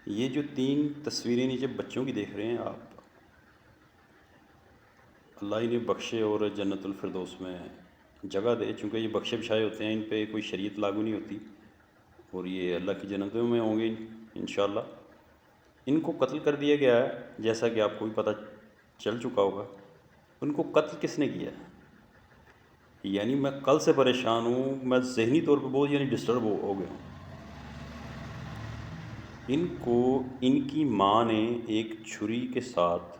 یہ جو 3 تصویریں نیچے بچوں کی دیکھ رہے ہیں آپ، اللہ انہیں بخشے اور جنت الفردوس میں جگہ دے، چونکہ یہ بخشے بچھائے ہوتے ہیں، ان پہ کوئی شریعت لاگو نہیں ہوتی، اور یہ اللہ کی جنتوں میں ہوں گے انشاءاللہ۔ ان کو قتل کر دیا گیا ہے، جیسا کہ آپ کو بھی پتہ چل چکا ہوگا۔ ان کو قتل کس نے کیا ہے؟ یعنی میں کل سے پریشان ہوں، میں ذہنی طور پہ بہت ڈسٹرب ہو گیا ہوں۔ ان کو ان کی ماں نے ایک چھری کے ساتھ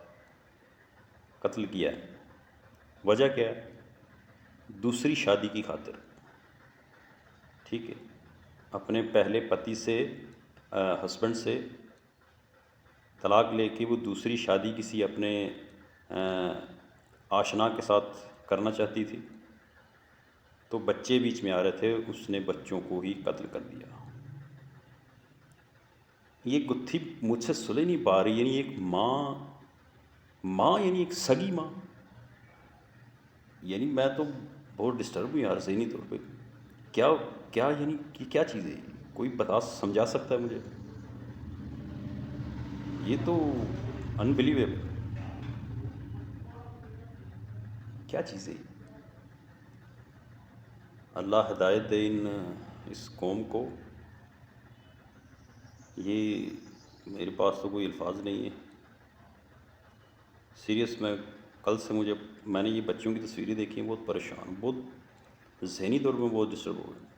قتل کیا ہے۔ وجہ کیا ہے؟ دوسری شادی کی خاطر، ٹھیک ہے، اپنے پہلے پتی سے، ہسبینڈ سے طلاق لے کے وہ دوسری شادی کسی اپنے آشنا کے ساتھ کرنا چاہتی تھی، تو بچے بیچ میں آ رہے تھے، اس نے بچوں کو ہی قتل کر دیا۔ یہ گتھی مجھ سے سلے نہیں پا رہی، یعنی ایک ماں یعنی ایک سگی ماں، یعنی میں تو بہت ڈسٹرب ہوں یار ذہنی طور پہ۔ کیا یعنی کیا چیز ہے؟ کوئی بتا سمجھا سکتا ہے مجھے؟ یہ تو انبلیویبل، کیا چیز ہے؟ اللہ ہدایت دے اس قوم کو۔ یہ میرے پاس تو کوئی الفاظ نہیں ہے سیریس۔ میں کل سے میں نے یہ بچوں کی تصویریں دیکھی ہیں، بہت پریشان، بہت ذہنی طور پہ بہت ڈسٹرب ہو گیا۔